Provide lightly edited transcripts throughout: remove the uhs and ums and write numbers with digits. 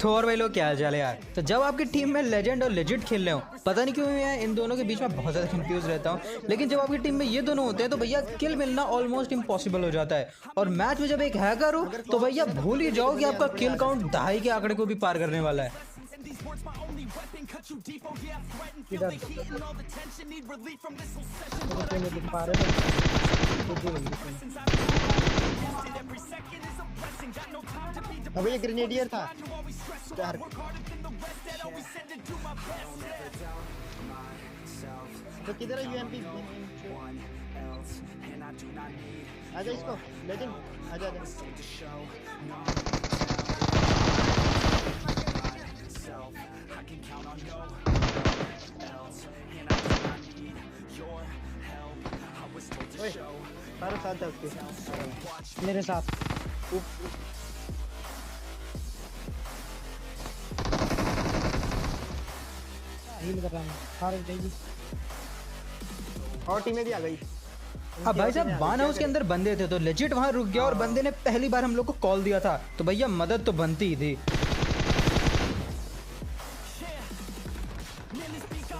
तो और भाई लोग क्या हाल चाल है यार। तो जब आपकी टीम में लेजेंड और लेजिट खेल रहे हो, पता नहीं क्यों मैं इन दोनों के बीच में बहुत ज़्यादा कंफ्यूज रहता हूँ। लेकिन जब आपकी टीम में ये दोनों होते हैं तो भैया किल मिलना ऑलमोस्ट इम्पॉसिबल हो जाता है। और मैच में जब एक हैकर हो तो भैया भूल ही जाओ कि आपका किल काउंट दहाई के आंकड़े को भी पार करने वाला है। अबे ये ग्रेनेडियर था स्टार। तो किधर है यूएमपी? आजा इसको लेजेंड आजा आजा। ओए सारे साथ है उसके मेरे साथ। हील कर रहा हूँ सारे जाइए। और टीमें भी आ गई। अब भाई साहब बान हाउस के अंदर बंदे थे तो लेजिट वहां रुक गया और बंदे ने पहली बार हम लोग को कॉल दिया था तो भैया मदद तो बनती ही थी।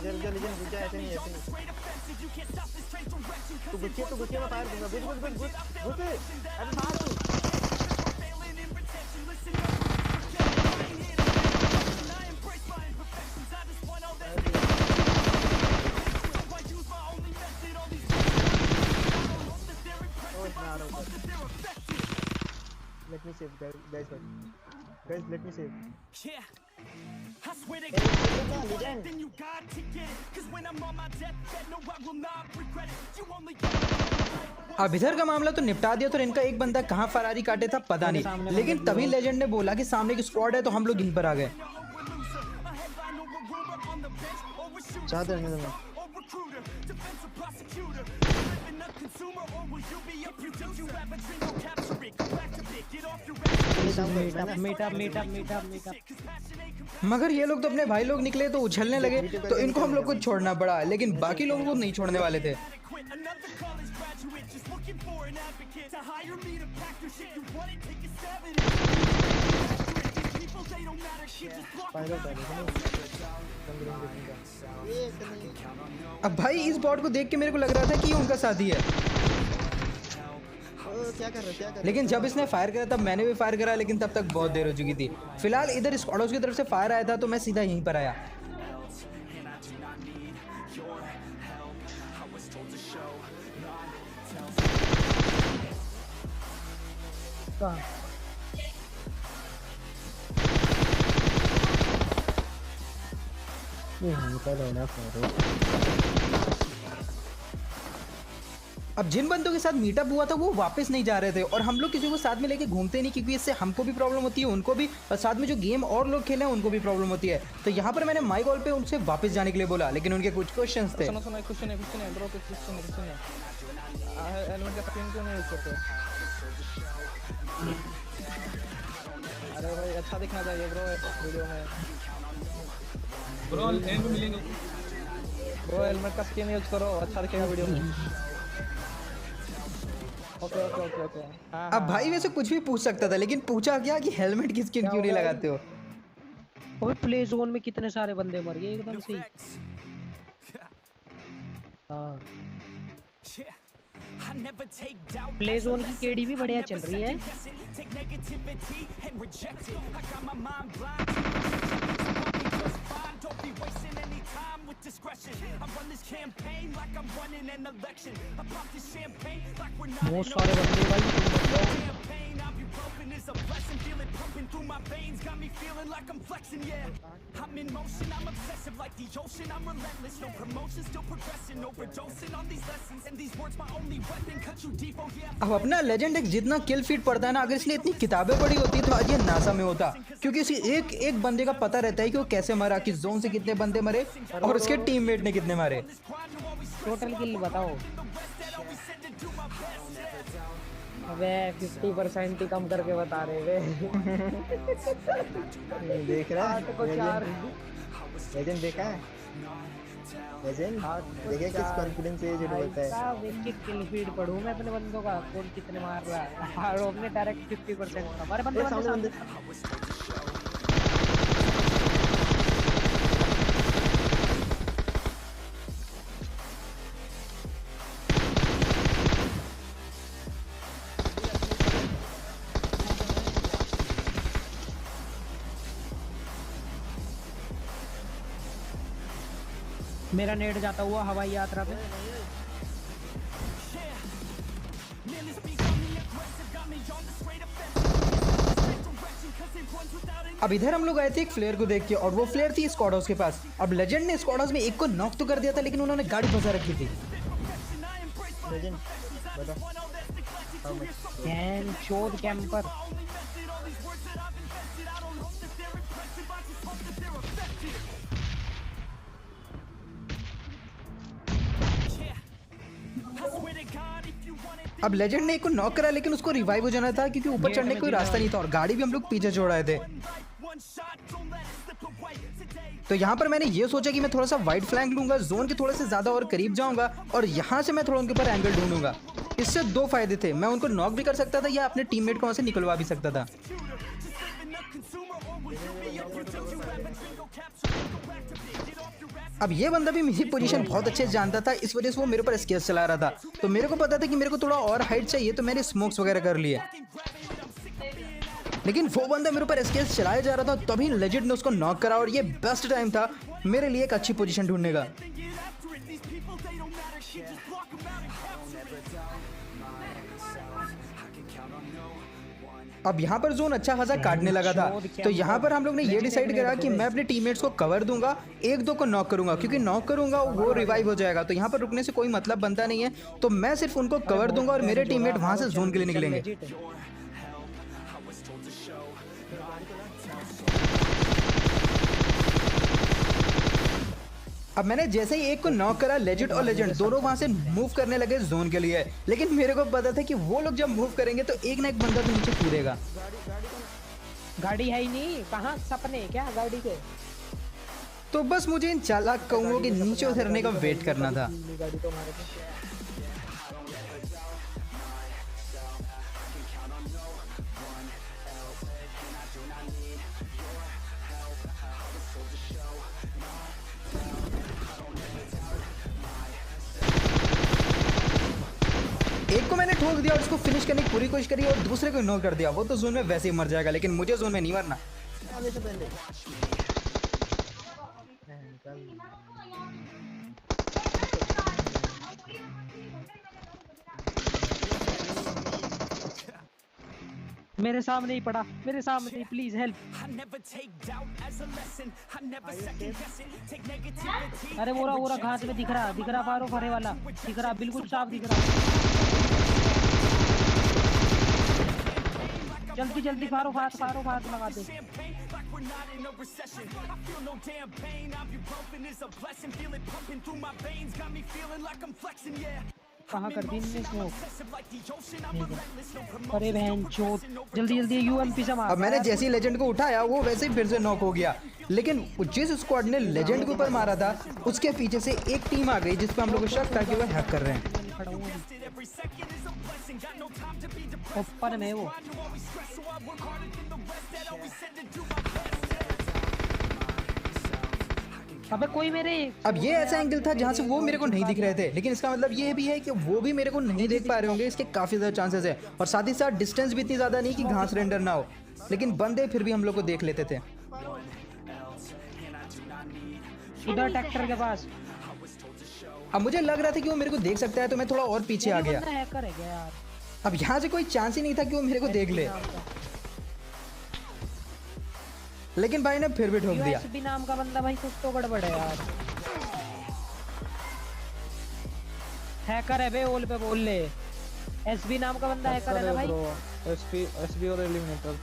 ऐसे नहीं तू गुस्से में फायर दूंगा। घुस अरे मार तू। Let me save guys, let me save. I swear to God, then you got to get it. Cause when I'm on my deathbed, no, I will not regret it. You only अब इधर का मामला तो निपटा दिया तो इनका एक बंदा कहाँ फरारी काटे था पता नहीं, लेकिन तभी लेजेंड ने बोला कि सामने की स्क्वाड है तो हम लोग इन पर आ गए। चाहते हैं मगर ये लोग तो अपने भाई लोग निकले तो उछलने लगे तो इनको हम लोग को छोड़ना पड़ा, लेकिन बाकी लोगों को नहीं छोड़ने वाले थे। अब भाई इस बॉट को देख के मेरे को लग रहा था कि ये उनका साथी है, क्या कर रहे लेकिन जब इसने फायर करा तब मैंने भी फायर करा, लेकिन तब तक बहुत देर हो चुकी थी। फिलहाल इधर स्क्वाडोस की तरफ से फायर आया था तो मैं सीधा यहीं पर आया। अब जिन बंदों के साथ मीटअप हुआ था वो वापस नहीं जा रहे थे और हम लोग किसी को साथ में लेके घूमते नहीं क्योंकि इससे हमको भी प्रॉब्लम होती है, उनको भी, और साथ में जो गेम और लोग खेले हैं उनको भी प्रॉब्लम होती है। तो यहाँ पर मैंने माई कॉल पे उनसे वापस जाने के लिए बोला, लेकिन उनके कुछ क्वेश्चंस थे। अरे भाई अच्छा दिखना चाहिए ब्रो वीडियो में। ब्रो एंड में मिलेंगे। ब्रो हेलमेट का स्किन यूज करो, अच्छा दिखेगा वीडियो में। Okay okay okay okay. अब भाई वैसे कुछ भी पूछ सकता था, लेकिन पूछा क्या कि हेलमेट की स्किन क्यों नहीं लगाते हो। और प्ले जोन में कितने सारे बंदे मर गए एकदम से। हाँ प्ले जोन की केडी भी बढ़िया चल रही है। बहुत सारे बंदे भाई। अब अपना लेजेंड एक जितना किल फीड पड़ता है ना, अगर इसने इतनी किताबें पढ़ी होती तो आज ये नासा में होता, क्योंकि उसी एक एक बंदे का पता रहता है कि वो कैसे मरा, किस जोन से कितने बंदे मरे और उसके टीममेट ने कितने मारे। टोटल किल बताओ। अबे 50% ही कम करके बता रहे वे। देख रहा है को 4 लेजेंड देखा है। लेजेंड देखिए किस कॉन्फिडेंस से ये बोलता है। साहब एक एक किल फीड पढ़ूं मैं अपने बंदों का, कौन कितने मार रहा है। और अपने डायरेक्ट 50% हमारे बंदे सामने मेरा नेट जाता हुआ हवाई यात्रा पे। अब इधर हम लोग आए थे एक फ्लेयर को देख के, और वो फ्लेयर थी स्क्वाड हाउस के पास। अब लेजेंड ने स्क्वाड हाउस में एक को नॉक तो कर दिया था, लेकिन उन्होंने गाड़ी फंसा रखी थी। लेजेंड बता हाउ मच कैन चोद कैंपर। अब लेजेंड ने एक को नॉक करा, लेकिन उसको रिवाइव हो जाना था क्योंकि ऊपर चढ़ने का कोई रास्ता नहीं था, और गाड़ी भी हम लोग पीछे छोड़ आए थे। तो यहाँ पर मैंने ये सोचा कि मैं थोड़ा सा वाइड फ्लैंक लूंगा, जोन के थोड़े से ज्यादा और करीब जाऊंगा, और यहाँ से मैं थोड़ा उनके ऊपर एंगल ढूंढूंगा। इससे दो फायदे थे, मैं उनको नॉक भी कर सकता था या अपने टीममेट को वहां से निकलवा भी सकता था। अब ये बंदा भी मेरी पोजीशन बहुत अच्छे से जानता था, इस वजह से वो मेरे ऊपर स्केच चला रहा था। तो मेरे को पता था कि मेरे को थोड़ा और हाइट चाहिए, तो मैंने स्मोक्स वगैरह कर लिए। लेकिन वो बंदा मेरे ऊपर स्केच चलाया जा रहा था, तभी लेजेंड ने उसको नॉक करा, और ये बेस्ट टाइम था मेरे लिए एक अच्छी पोजीशन ढूंढने का। अब यहाँ पर जोन अच्छा खासा काटने लगा था, तो यहाँ पर हम लोग ने ये डिसाइड करा कि मैं अपने टीममेट्स को कवर दूंगा, एक दो को नॉक करूंगा, क्योंकि नॉक करूंगा वो रिवाइव हो जाएगा। तो यहाँ पर रुकने से कोई मतलब बनता नहीं है, तो मैं सिर्फ उनको कवर दूंगा और मेरे टीममेट वहां से जोन के लिए निकलेंगे। अब मैंने जैसे ही एक को नॉक करा, लेजेंड और लेजेंड दोनों वहां से मूव करने लगे जोन के लिए। लेकिन मेरे को पता था कि वो लोग जब मूव करेंगे तो एक ना एक बंदा तो नीचे कूदेगा। गाड़ी है ही नहीं, कहाँ सपने क्या गाड़ी के। तो बस मुझे इन चालाक कौओं के नीचे उतरने का वेट करना था। गाड़ी तो हमारे पास। एक को मैंने ठोक दिया और उसको फिनिश करने की पूरी कोशिश करी, और दूसरे को नॉक कर दिया। वो तो जोन में वैसे ही मर जाएगा, लेकिन मुझे जोन में नहीं मरना। आने से पहले मेरे सामने ही पड़ा, मेरे सामने ही, प्लीज हेल्प। अरे वो रहा घास में दिख रहा फारो फरे वाला दिख रहा, बिल्कुल साफ दिख रहा। जल्दी फारो फात लगा दे। कहाँ कर दी इनने स्मोक? अरे बहन चोद, जल्दी यूएमपी से मार। अब मैंने जैसे ही लेजेंड को उठाया, वो वैसे ही फिर से नॉक हो गया। लेकिन जिस स्क्वाड ने लेजेंड के ऊपर मारा था, उसके पीछे से एक टीम आ गई जिस पर हम लोग को शक था कि वो हैक कर रहे हैं। ऊपर में वो अबे कोई मेरे। अब ये ऐसा एंगल था जहां से वो मेरे को नहीं दिख रहे थे, लेकिन इसका मतलब ये भी है कि वो भी मेरे को नहीं देख पा रहे होंगे। इसके काफी ज्यादा चांसेस है, और साथ ही साथ डिस्टेंस भी इतनी ज्यादा नहीं कि घास रेंडर ना हो, लेकिन बंदे फिर भी हम लोग को देख लेते थे। उधर ट्रैक्टर के पास। अब मुझे लग रहा था कि वो मेरे को देख सकता है, तो मैं थोड़ा और पीछे आ गया। हैकर है क्या यार? अब यहाँ से कोई चांस ही नहीं था कि वो मेरे को देख ले, लेकिन भाई ने फिर भी ठोक दिया। यूएसबी नाम का बंदा भाई, कुछ तो गड़बड़ है यार। हैकर है बे, ओल पे बोल ले। एसबी नाम का बंदा हैकर है ना भाई? एसबी और एलिमिनेटर।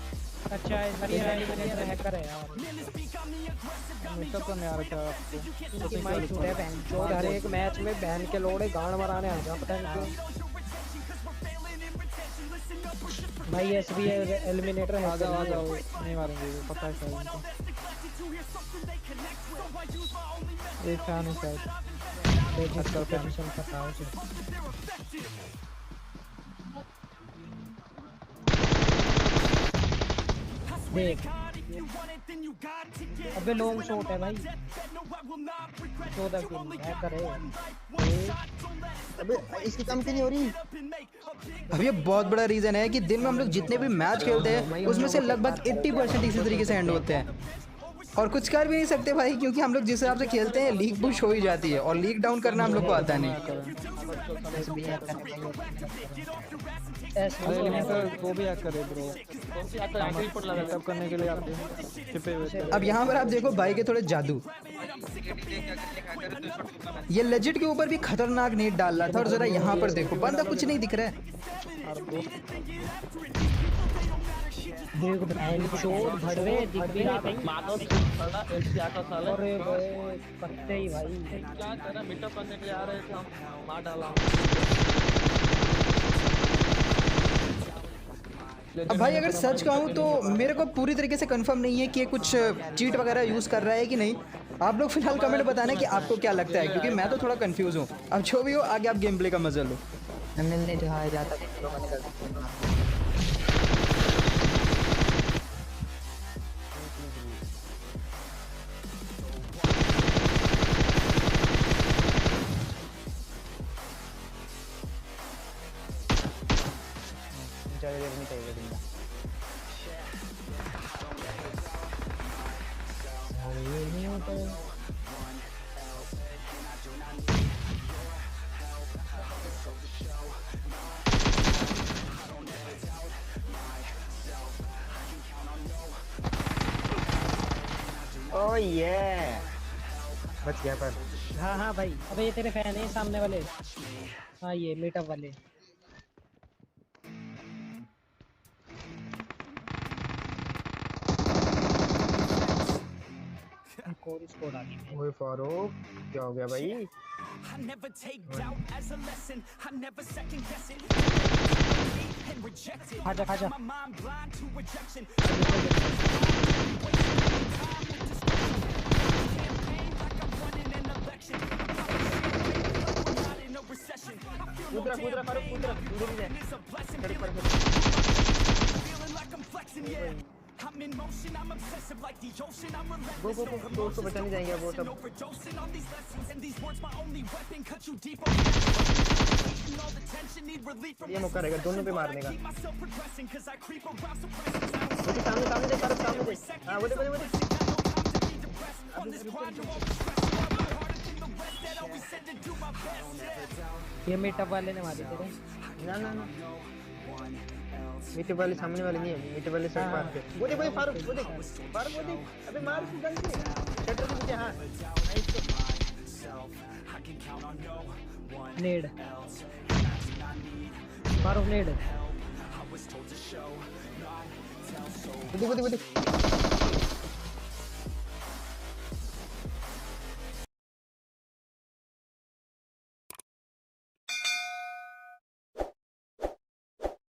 अच्छा एलिमिनेटर हैकर है यार। एलिमिनेटर तो नहीं आ रहा आपको। कि माइक छूटे बहन चोद, हर एक मैच में बहन के लोड़े गांड मराने आ जाए, पता नहीं क्यों। भाई एसबी एलिमिनेटर है। आ जाओ नहीं मारेंगे, पता है शायद उनको। एक फैन है शायद। अच्छा पोजीशन पता है उसे। देख अबे लॉन्ग शॉट है भाई, 14 किल हैकर है। अबे इसकी कम क्यों नहीं हो रही? अब ये बहुत बड़ा रीजन है कि दिन में हम लोग जितने भी मैच खेलते हैं, उसमें से लगभग 80% इसी तरीके से एंड होते हैं। और कुछ कर भी नहीं सकते भाई, क्योंकि हम लोग जिस हिसाब से खेलते हैं लीग पुश हो ही जाती है और लीग डाउन करना हम लोग को आता नहीं। अरे एलिमेंटर वो भी हैक करे ब्रो, सेटअप करने के लिए आप छिपे हुए थे। अब यहाँ पर आप देखो भाई के थोड़े जादू, ये लेजिट के ऊपर भी खतरनाक नेट डाल रहा था और जरा यहाँ पर देखो बंदा कुछ नहीं दिख रहा है। देख बहन चोट भड़वे दिख भी रहा भाई। अरे भाई कत्ते ही भाई क्या करा, मीटअप करने के लिए आ रहे थे हम, मार डाला। अब भाई अगर सच कहूँ तो मेरे को पूरी तरीके से कंफर्म नहीं है कि ये कुछ चीट वगैरह यूज़ कर रहा है कि नहीं। आप लोग फिलहाल कमेंट बताना कि आपको क्या लगता है, क्योंकि मैं तो थोड़ा कंफ्यूज हूँ। अब जो भी हो आगे आप गेम प्ले का मजा लो। हमने जो हार जाता है तो मैंने कर दिया। चलो देखनी चाहिए जिंदा। ओह ये बच गया पर। हाँ हाँ भाई। अबे ये तेरे फैन है सामने वाले। हाँ ये मीटअप वाले। ओए फारूक क्या हो गया भाई? I never take doubt as a lesson. I never second guess it. And reject it. खाजा My mind blind to rejection. Kudra Farooq Kudra उधर ही है। सड़क पर Feeling like I'm flexing, yeah. I'm in motion, I'm obsessive like the ocean. I'm go relentless. गो उसको बचा नहीं जाएंगे वो सब। Overdosing on these lessons, and these words my only weapon. Cut you deep. Taking all the tension, need relief from ये मौका रहेगा दोनों पे मारने का। keep myself progressing, 'cause I creep around suppressing. वो सामने सामने देख फारूक सामने देख। हाँ वो देख On this grind, you won't stress. I'm harder than the rest that always said to do my best. Yeah. ये मीटअप वाले ने मारे तेरे। ना मीटे वाले सामने वाले नहीं है, मीटे वाले सब पार पे। वो देख फारूक वो देख अबे मार उसको गन से शटर के नीचे। हाँ नेड मारो नेड। वो देख